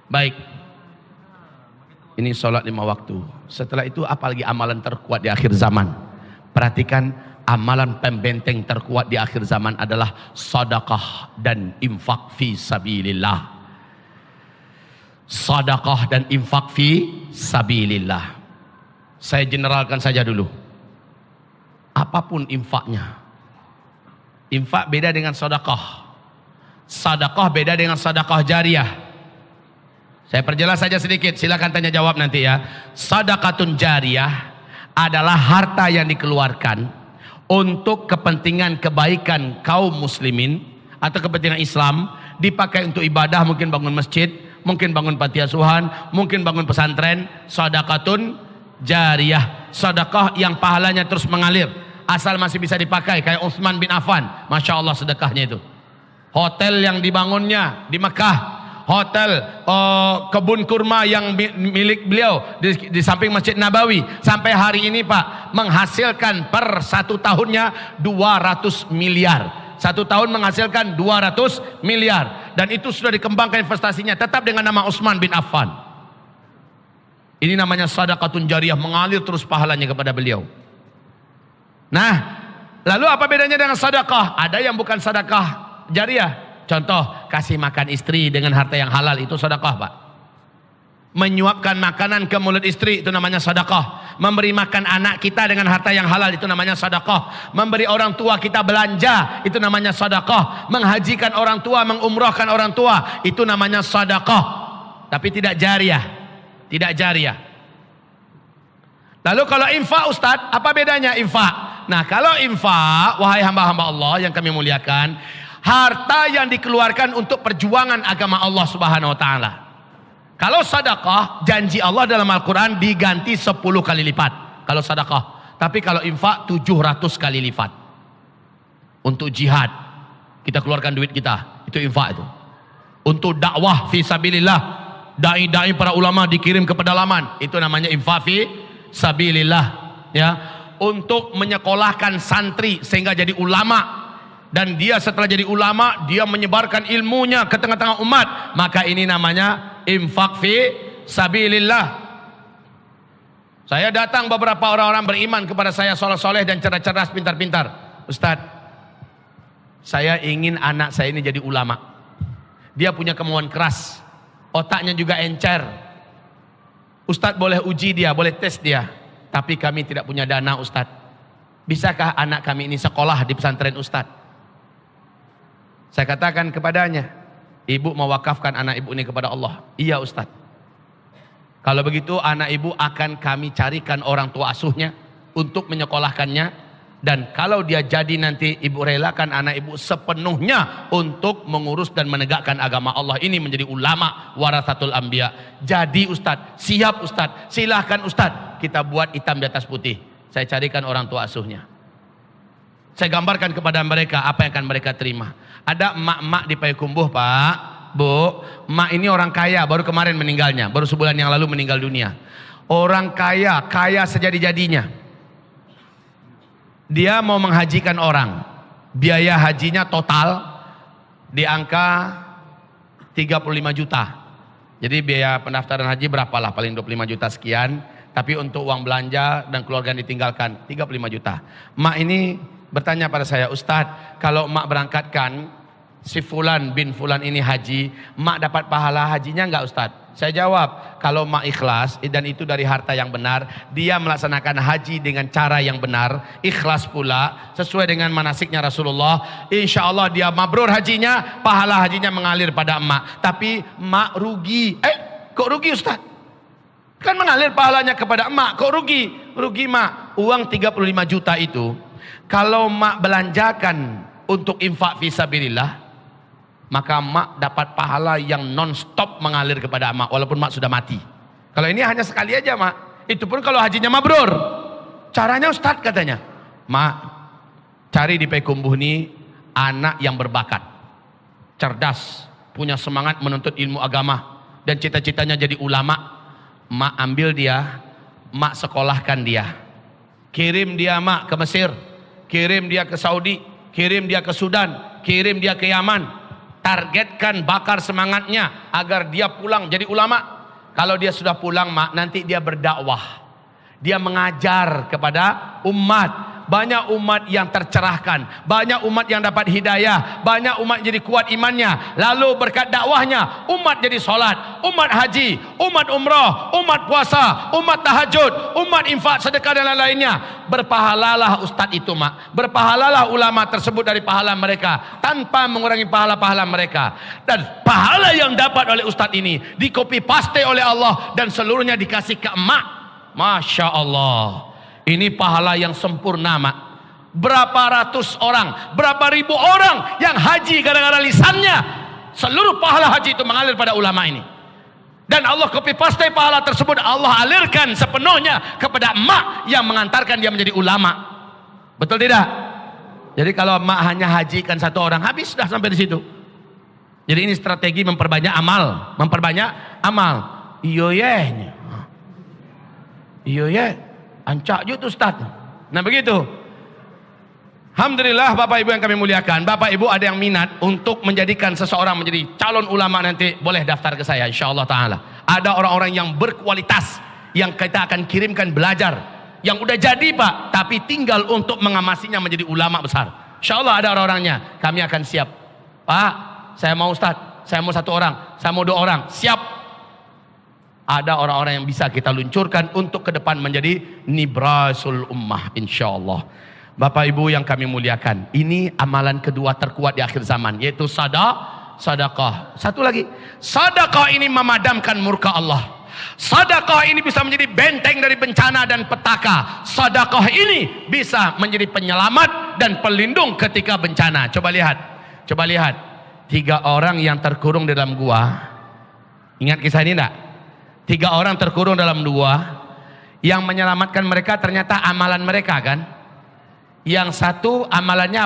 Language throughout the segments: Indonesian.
Baik. Ini sholat 5 waktu. Setelah itu apalagi amalan terkuat di akhir zaman? Perhatikan, amalan pembenteng terkuat di akhir zaman adalah sedekah dan infak fi sabilillah. Sedekah dan infak fi sabilillah. Saya generalkan saja dulu. Apapun infaknya. Infak beda dengan sedekah. Sedekah beda dengan sedekah jariyah. Saya perjelas saja sedikit, silakan tanya jawab nanti ya. Sedekatun jariyah adalah harta yang dikeluarkan untuk kepentingan kebaikan kaum muslimin atau kepentingan Islam, dipakai untuk ibadah, mungkin bangun masjid, mungkin bangun panti asuhan, mungkin bangun pesantren. Sedekatun jariyah, sedekah yang pahalanya terus mengalir, asal masih bisa dipakai. Kayak Utsman bin Affan, Masya Allah sedekahnya itu. Hotel yang dibangunnya di Mekah, hotel kebun kurma yang milik beliau di samping Masjid Nabawi, sampai hari ini Pak menghasilkan per 1 tahunnya 200 miliar. 1 tahun menghasilkan 200 miliar, dan itu sudah dikembangkan investasinya tetap dengan nama Utsman bin Affan. Ini namanya sedekatun jariyah, mengalir terus pahalanya kepada beliau. Nah, lalu apa bedanya dengan sedekah? Ada yang bukan sedekah jariyah. Contoh, kasih makan istri dengan harta yang halal, itu sedekah Pak. Menyuapkan makanan ke mulut istri, itu namanya sedekah. Memberi makan anak kita dengan harta yang halal, itu namanya sedekah. Memberi orang tua kita belanja, itu namanya sedekah. Menghajikan orang tua, mengumrahkan orang tua, itu namanya sedekah. Tapi tidak jariyah. Tidak jariyah. Lalu kalau infak Ustadz, apa bedanya infak? Nah, kalau infak, wahai hamba-hamba Allah yang kami muliakan, harta yang dikeluarkan untuk perjuangan agama Allah Subhanahu wa taala. Kalau sedekah, janji Allah dalam Al-Qur'an diganti 10 kali lipat kalau sedekah. Tapi kalau infak 700 kali lipat. Untuk jihad, kita keluarkan duit kita, itu infak itu. Untuk dakwah fi sabilillah, dai-dai para ulama dikirim ke pedalaman, itu namanya infak fi sabilillah, ya. Untuk menyekolahkan santri sehingga jadi ulama, dan dia setelah jadi ulama dia menyebarkan ilmunya ke tengah-tengah umat, maka ini namanya infak fi sabilillah. Saya datang beberapa orang-orang beriman kepada saya, soleh-soleh dan cerdas-cerdas, pintar-pintar. Ustadz, saya ingin anak saya ini jadi ulama. Dia punya kemauan keras, otaknya juga encer. Ustadz boleh uji dia, boleh tes dia, tapi kami tidak punya dana Ustadz. Bisakah anak kami ini sekolah di pesantren Ustadz? Saya katakan kepadanya, ibu mewakafkan anak ibu ini kepada Allah. Iya Ustaz. Kalau begitu anak ibu akan kami carikan orang tua asuhnya untuk menyekolahkannya, dan kalau dia jadi nanti ibu relakan anak ibu sepenuhnya untuk mengurus dan menegakkan agama Allah ini, menjadi ulama warathatul anbiya. Jadi Ustaz, siap Ustaz, silahkan Ustaz, kita buat hitam di atas putih. Saya carikan orang tua asuhnya. Saya gambarkan kepada mereka apa yang akan mereka terima. Ada emak-emak di Payakumbuh Pak, Bu, emak ini orang kaya, baru kemarin meninggalnya, baru sebulan yang lalu meninggal dunia. Orang kaya, kaya sejadi-jadinya. Dia mau menghajikan orang, biaya hajinya total di angka 35 juta. Jadi biaya pendaftaran haji berapalah, paling 25 juta sekian. Tapi untuk uang belanja dan keluarga yang ditinggalkan 35 juta. Emak ini bertanya pada saya, Ustadz, kalau emak berangkatkan si Fulan bin Fulan ini haji, emak dapat pahala hajinya enggak Ustadz? Saya jawab, kalau emak ikhlas dan itu dari harta yang benar, dia melaksanakan haji dengan cara yang benar, ikhlas pula sesuai dengan manasiknya Rasulullah, insya Allah dia mabrur hajinya, pahala hajinya mengalir pada emak. Tapi emak rugi. Kok rugi Ustadz? Kan mengalir pahalanya kepada emak, kok rugi? Rugi emak. Uang 35 juta itu kalau mak belanjakan untuk infak fisabilillah, maka mak dapat pahala yang non-stop mengalir kepada mak, walaupun mak sudah mati. Kalau ini hanya sekali aja mak, itu pun kalau hajinya mabrur. Caranya Ustadz katanya, mak cari di Payakumbuh ini anak yang berbakat, cerdas, punya semangat menuntut ilmu agama, dan cita-citanya jadi ulama. Mak ambil dia, mak sekolahkan dia, kirim dia mak ke Mesir, kirim dia ke Saudi, kirim dia ke Sudan, kirim dia ke Yaman. targetkan, bakar semangatnya agar dia pulang jadi ulama. Kalau dia sudah pulang, mak, nanti dia berdakwah. Dia mengajar kepada umat. Banyak umat yang tercerahkan, banyak umat yang dapat hidayah, banyak umat jadi kuat imannya. Lalu berkat dakwahnya, umat jadi solat, umat haji, umat umrah, umat puasa, umat tahajud, umat infak, sedekah dan lain-lainnya. Berpahalalah ustaz itu, mak. Berpahalalah ulama tersebut dari pahala mereka, tanpa mengurangi pahala-pahala mereka. Dan pahala yang dapat oleh ustaz ini di copy paste oleh Allah dan seluruhnya dikasih ke emak. Masya Allah. Ini pahala yang sempurna, mak. Berapa ratus orang, berapa ribu orang yang haji gara-gara lisannya. Seluruh pahala haji itu mengalir pada ulama ini. Dan Allah copy paste pahala tersebut, Allah alirkan sepenuhnya kepada emak yang mengantarkan dia menjadi ulama. Betul tidak? Jadi kalau emak hanya hajikan satu orang, habis sudah sampai di situ. Jadi ini strategi memperbanyak amal, memperbanyak amal. Iyo ye. Ancak juga tuh Ustaz. Nah begitu. Alhamdulillah Bapak Ibu yang kami muliakan. Bapak Ibu ada yang minat untuk menjadikan seseorang menjadi calon ulama nanti, boleh daftar ke saya insyaAllah ta'ala. Ada orang-orang yang berkualitas yang kita akan kirimkan belajar. Yang udah jadi Pak, tapi tinggal untuk mengamasinya menjadi ulama besar. InsyaAllah ada orang-orangnya. Kami akan siap. Pak, saya mau Ustaz, saya mau satu orang, saya mau 2 orang. Siap. Ada orang-orang yang bisa kita luncurkan untuk ke depan menjadi nibrasul ummah insyaallah. Bapak Ibu yang kami muliakan, ini amalan kedua terkuat di akhir zaman, yaitu sedekah. Satu lagi, sedekah ini memadamkan murka Allah. Sedekah ini bisa menjadi benteng dari bencana dan petaka. Sedekah ini bisa menjadi penyelamat dan pelindung ketika bencana. Coba lihat 3 orang yang terkurung dalam gua. Ingat kisah ini enggak? 3 orang terkurung dalam gua, yang menyelamatkan mereka ternyata amalan mereka kan. Yang satu amalannya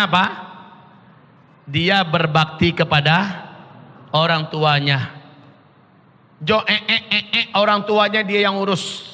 apa? Dia berbakti kepada orang tuanya. Orang tuanya dia yang urus.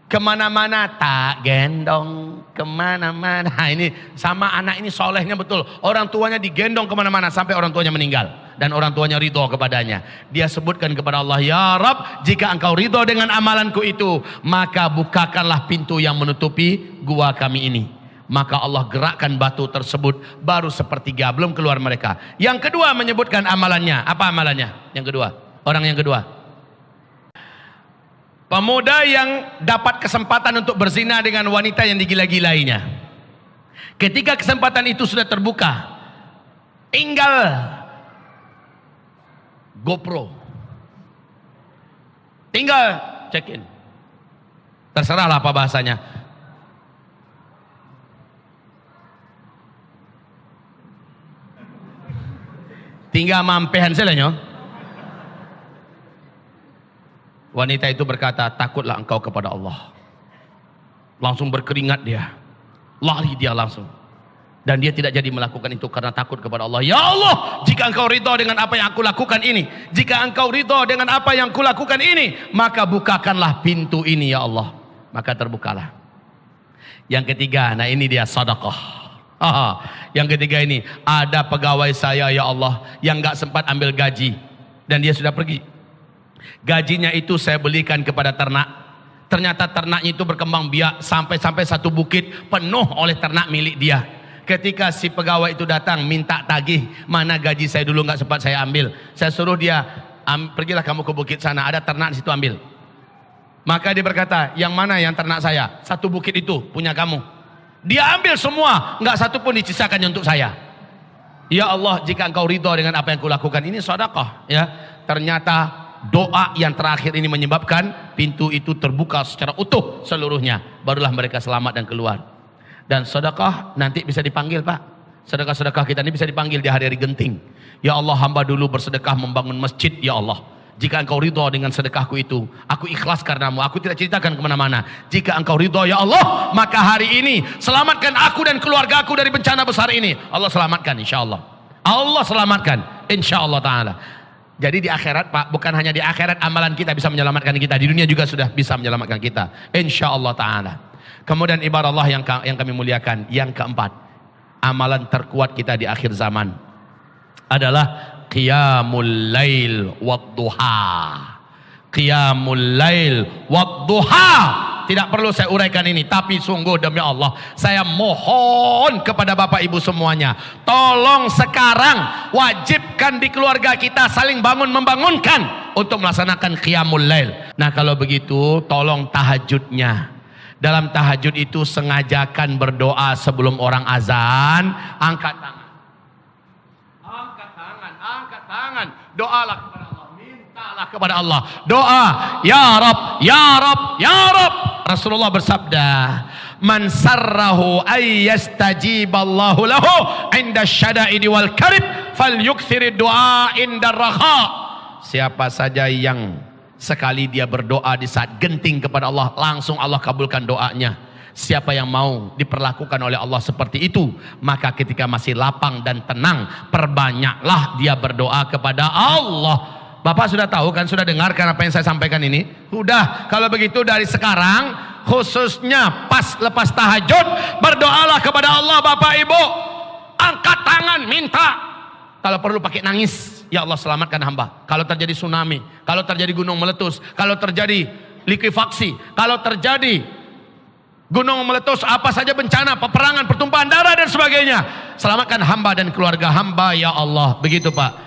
Kemana-mana tak gendong, kemana-mana. Ini sama anak ini solehnya betul. Orang tuanya digendong kemana-mana sampai orang tuanya meninggal. Dan orang tuanya ridho kepadanya. Dia sebutkan kepada Allah, ya Rabb, jika engkau ridho dengan amalanku itu, maka bukakanlah pintu yang menutupi gua kami ini. Maka Allah gerakkan batu tersebut, baru sepertiga, belum keluar mereka. Yang kedua menyebutkan amalannya. Apa amalannya? Yang kedua, orang yang kedua, pemuda yang dapat kesempatan untuk berzina dengan wanita yang digila-gilainya. Ketika kesempatan itu sudah terbuka, tinggal GoPro, tinggal check in, terserahlah apa bahasanya. Tinggal mampehan selanya. Wanita itu berkata, takutlah engkau kepada Allah. Langsung berkeringat dia, lari dia langsung. Dan dia tidak jadi melakukan itu karena takut kepada Allah. Ya Allah, jika engkau ridha dengan apa yang aku lakukan ini, jika engkau ridha dengan apa yang aku lakukan ini, maka bukakanlah pintu ini ya Allah. Maka terbukalah. Yang ketiga, nah ini dia sedekah. Yang ketiga ini, ada pegawai saya ya Allah yang gak sempat ambil gaji dan dia sudah pergi. Gajinya itu saya belikan kepada ternak. Ternyata ternaknya itu berkembang biak sampai satu bukit penuh oleh ternak milik dia. Ketika si pegawai itu datang minta tagih, mana gaji saya dulu nggak sempat saya ambil. Saya suruh dia, pergilah kamu ke bukit sana, ada ternak di situ, ambil. Maka dia berkata, yang mana yang ternak saya? Satu bukit itu punya kamu. Dia ambil semua, nggak satu pun disisakannya untuk saya. Ya Allah, jika engkau ridho dengan apa yang kulakukan ini sedekah, ya. Ternyata doa yang terakhir ini menyebabkan pintu itu terbuka secara utuh seluruhnya. Barulah mereka selamat dan keluar. Dan sedekah nanti bisa dipanggil Pak. Sedekah-sedekah kita ini bisa dipanggil di hari-hari genting. Ya Allah, hamba dulu bersedekah membangun masjid ya Allah. Jika engkau ridho dengan sedekahku itu, aku ikhlas karenamu, aku tidak ceritakan kemana-mana. Jika engkau ridho ya Allah, maka hari ini selamatkan aku dan keluargaku dari bencana besar ini. Allah selamatkan insya Allah. Allah selamatkan insya Allah ta'ala. Jadi di akhirat Pak, bukan hanya di akhirat amalan kita bisa menyelamatkan kita, di dunia juga sudah bisa menyelamatkan kita insya Allah ta'ala. Kemudian ibarat Allah yang kami muliakan, yang keempat, amalan terkuat kita di akhir zaman adalah qiyamul lail wadduha. Qiyamul lail wadduha. Tidak perlu saya uraikan ini, tapi sungguh demi Allah, saya mohon kepada Bapak Ibu semuanya, tolong sekarang wajibkan di keluarga kita saling bangun membangunkan untuk melaksanakan qiyamul lail. Nah, kalau begitu tolong tahajudnya. Dalam tahajud itu sengajakan berdoa sebelum orang azan. Angkat tangan. Angkat tangan, angkat tangan. Doalah kepada Allah. Mintalah kepada Allah. Doa, ya Rabb, ya Rabb, ya Rabb. Rasulullah bersabda, man sarrahu ay yastajiballahu lahu inda syada'idi wal karib falyukthiri du'a inda raha. Siapa saja yang sekali dia berdoa di saat genting kepada Allah, langsung Allah kabulkan doanya. Siapa yang mau diperlakukan oleh Allah seperti itu, maka ketika masih lapang dan tenang, perbanyaklah dia berdoa kepada Allah. Bapak sudah tahu kan, sudah dengarkan apa yang saya sampaikan ini? Sudah. Kalau begitu dari sekarang, khususnya pas lepas tahajud, berdoalah kepada Allah Bapak Ibu. Angkat tangan, minta. Kalau perlu pakai nangis, ya Allah selamatkan hamba. Kalau terjadi tsunami, kalau terjadi gunung meletus, kalau terjadi likuifaksi, kalau terjadi gunung meletus, apa saja bencana, peperangan, pertumpahan darah dan sebagainya, selamatkan hamba dan keluarga hamba ya Allah. Begitu Pak.